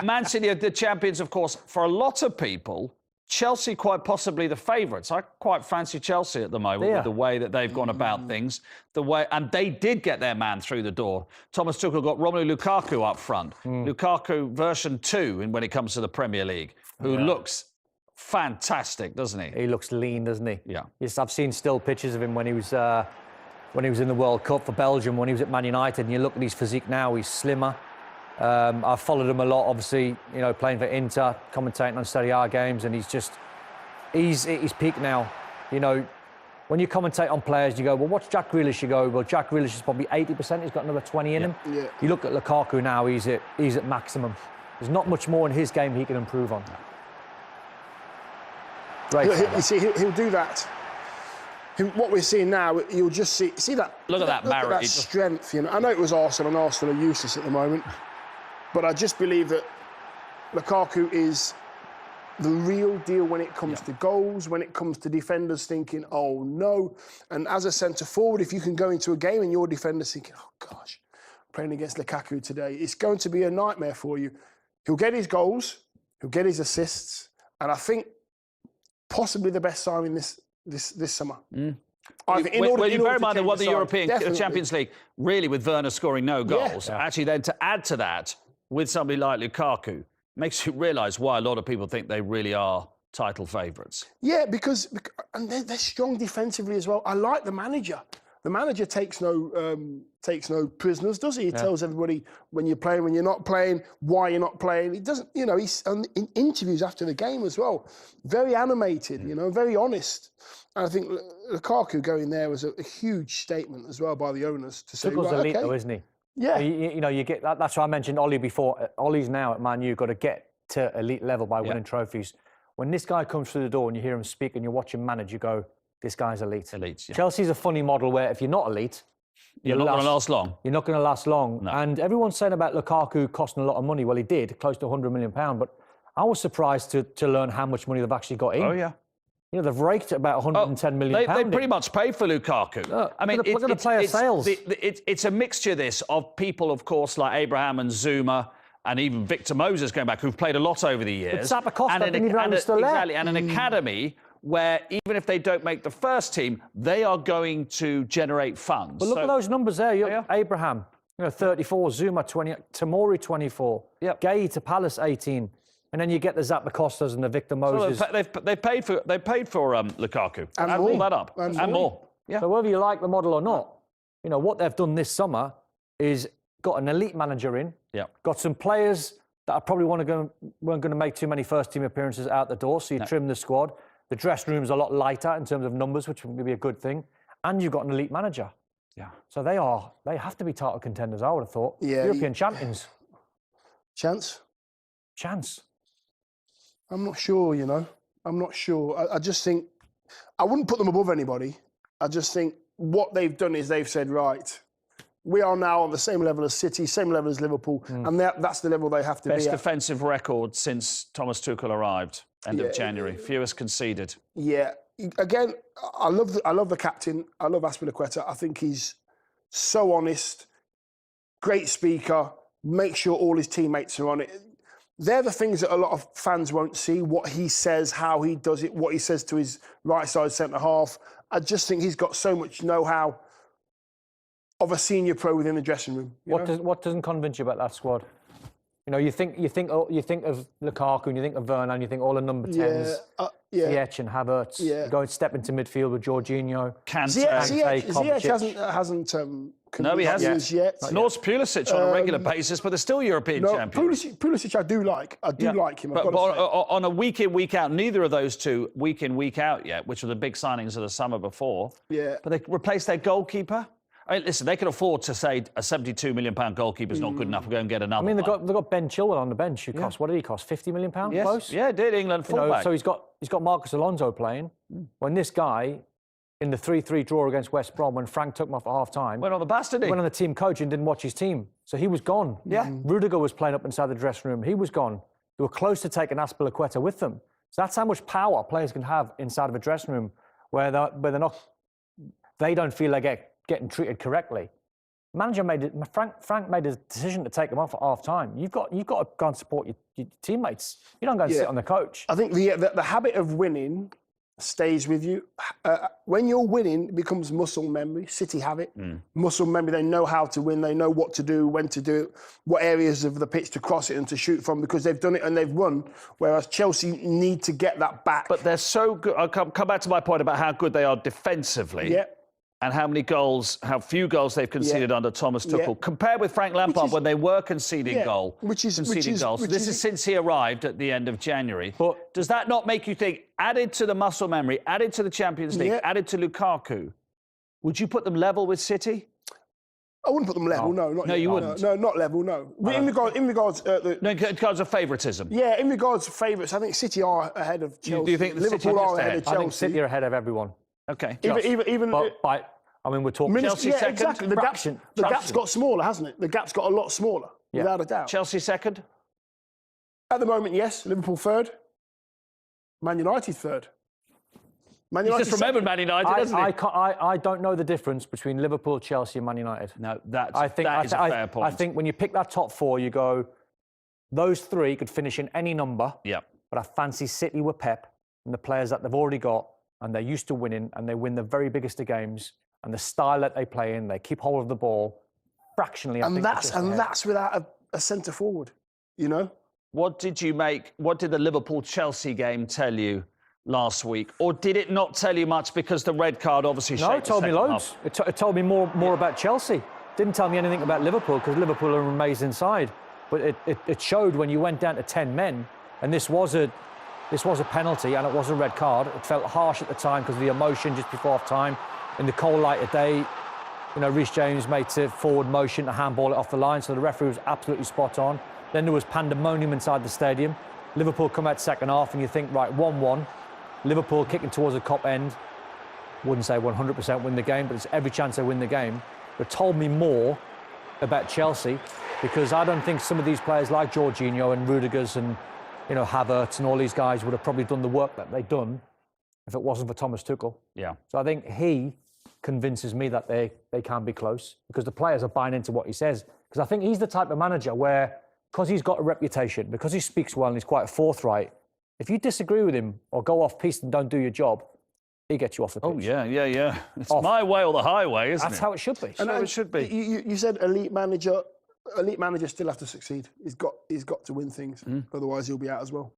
Man City are the champions, of course. For a lot of people, Chelsea quite possibly the favourites. I quite fancy Chelsea at the moment with the way that they've gone about things. And they did get their man through the door. Thomas Tuchel got Romelu Lukaku up front. Lukaku version 2 when it comes to the Premier League, who looks fantastic, doesn't he? He looks lean, doesn't he? Yeah. Yes, I've seen still pictures of him when he was in the World Cup for Belgium, when he was at Man United, and you look at his physique now, he's slimmer. I've followed him a lot, obviously, you know, playing for Inter, commentating on Serie A games, and he's at his peak now. You know, when you commentate on players, you go, well, what's Jack Grealish? You go, well, Jack Grealish is probably 80%, he's got another 20 in him. Yeah. You look at Lukaku now, he's at maximum. There's not much more in his game he can improve on. Great. You see, he'll do that. What we're seeing now, you'll just see that. Look at that marriage. That strength. You know, I know it was Arsenal, and Arsenal are useless at the moment, but I just believe that Lukaku is the real deal when it comes to goals, when it comes to defenders thinking, oh no. And as a centre forward, if you can go into a game and your defender's thinking, oh gosh, I'm playing against Lukaku today, it's going to be a nightmare for you. He'll get his goals, he'll get his assists, and I think possibly the best signing this summer. When you bear in mind that what the European Champions League, really with Werner scoring no goals, actually then to add to that with somebody like Lukaku, makes you realise why a lot of people think they really are title favourites. Yeah, because and they're strong defensively as well. I like the manager. The manager takes no prisoners, does he? He tells everybody when you're playing, when you're not playing, why you're not playing. He doesn't, you know, he's in interviews after the game as well. Very animated, you know, very honest. And I think Lukaku going there was a huge statement as well by the owners to say, Tuchel's elite though, isn't he? Yeah. You know, you get that. That's why I mentioned Ollie before. Ollie's now at Man U, got to get to elite level by winning trophies. When this guy comes through the door and you hear him speak and you watch him manage, you go, this guy's elite. Chelsea's a funny model where if you're not elite, you're not going to last long. You're not going to last long. No. And everyone's saying about Lukaku costing a lot of money. Well, he did, close to £100 million. But I was surprised to learn how much money they've actually got in. Oh, yeah. You know, they've raked about £110 million. They pretty much paid for Lukaku. I mean, look at the player sales. It's a mixture, this, of people, of course, like Abraham and Zuma, and even Victor Moses going back, who've played a lot over the years. But Zappacosta didn't even know he was still there. Exactly, and an academy where even if they don't make the first team, they are going to generate funds. But look at those numbers there. Abraham, 34, Zuma 20, Tamori 24, Gay to Palace 18, and then you get the Zappacostas and the Victor Moses. So they paid for Lukaku. And add more. all that up and more. Yeah. So whether you like the model or not, you know what they've done this summer is got an elite manager in. Got some players that probably weren't going to make too many first team appearances out the door. So you trim the squad. The dressing room's a lot lighter in terms of numbers, which would be a good thing. And you've got an elite manager. Yeah. So they have to be title contenders, I would have thought. Yeah. European champions. Chance? I'm not sure, you know. I'm not sure. I just think, I wouldn't put them above anybody. I just think what they've done is they've said, right, we are now on the same level as City, same level as Liverpool, and that's the level they have to be at. Best defensive record since Thomas Tuchel arrived, end of January. Fewest conceded. Yeah. Again, I love the captain. I love Azpilicueta. I think he's so honest, great speaker, make sure all his teammates are on it. They're the things that a lot of fans won't see, what he says, how he does it, what he says to his right side centre-half. I just think he's got so much know-how of a senior pro within the dressing room. What doesn't convince you about that squad? You know, you think of Lukaku and you think of Werner and you think all the number 10s, Ziyech and Havertz. You go and step into midfield with Jorginho. Ziyech hasn't no, he hasn't yet. Nor's Pulisic on a regular basis, but they're still European champions. Pulisic I do like. I do like him. But on a week in, week out, neither of those two week in, week out yet, which were the big signings of the summer before. Yeah. But they replaced their goalkeeper. I mean, listen, they can afford to say a £72 million goalkeeper's not good enough. We'll go and get another. I mean, they've got Ben Chilwell on the bench who cost, what did he cost? £50 million close? Yeah, did England fullback. So he's got Marcus Alonso playing. When this guy, in the 3-3 draw against West Brom, when Frank took him off at half-time... Went on the bus, didn't he? Went on the team coach and didn't watch his team. So he was gone. Yeah. Rudiger was playing up inside the dressing room. He was gone. They were close to taking Azpilicueta with them. So that's how much power players can have inside of a dressing room where they don't feel they get getting treated correctly. Frank made a decision to take him off at half-time. You've got to go and support your teammates. You don't go and sit on the coach. I think the habit of winning stays with you. When you're winning, it becomes muscle memory. City have it. Muscle memory. They know how to win. They know what to do, when to do it, what areas of the pitch to cross it and to shoot from, because they've done it and they've won. Whereas Chelsea need to get that back. But they're so good. I'll come back to my point about how good they are defensively. Yeah. And how few goals they've conceded under Thomas Tuchel, compared with Frank Lampard when they were conceding goals. This is since he arrived at the end of January. But does that not make you think, added to the muscle memory, added to the Champions League, added to Lukaku, would you put them level with City? I wouldn't put them level, no. You wouldn't? No, not level, no. In regards of favouritism? Yeah, in regards to favourites, I think City are ahead of Chelsea. Do you think Liverpool are ahead of Chelsea? I think City are ahead of everyone. OK. We're talking Chelsea second? Exactly. The gap's got smaller, hasn't it? The gap's got a lot smaller, without a doubt. Chelsea second? At the moment, yes. Liverpool third. Man United third. Man United just remembered Man United, doesn't he? I don't know the difference between Liverpool, Chelsea and Man United. No, that is a fair point. I think when you pick that top four, you go, those three could finish in any number. Yeah. But I fancy City with Pep and the players that they've already got, and they're used to winning, and they win the very biggest of games. And the style that they play in, they keep hold of the ball fractionally. That's without a centre forward, you know. What did the Liverpool-Chelsea game tell you last week, or did it not tell you much because the red card obviously? No, it told me loads. It told me more about Chelsea. Didn't tell me anything about Liverpool because Liverpool are an amazing side. But it showed when you went down to 10 men, and this was a penalty and it was a red card. It felt harsh at the time because of the emotion just before half time. In the cold light of day, Reece James made a forward motion to handball it off the line, so the referee was absolutely spot on. Then there was pandemonium inside the stadium. Liverpool come out second half, and you think, right, 1-1. Liverpool kicking towards the Kop end. Wouldn't say 100% win the game, but there's every chance they win the game. But told me more about Chelsea, because I don't think some of these players like Jorginho and Rudiger's and Havertz and all these guys would have probably done the work that they've done if it wasn't for Thomas Tuchel. Yeah. So I think he convinces me that they can be close, because the players are buying into what he says. Because I think he's the type of manager where, because he's got a reputation, because he speaks well and he's quite forthright, if you disagree with him or go off piste and don't do your job, he gets you off the pitch. Oh, yeah. It's my way or the highway, isn't it? That's how it should be. And it should be. You said elite manager. Elite managers still have to succeed. He's got to win things. Otherwise, he'll be out as well.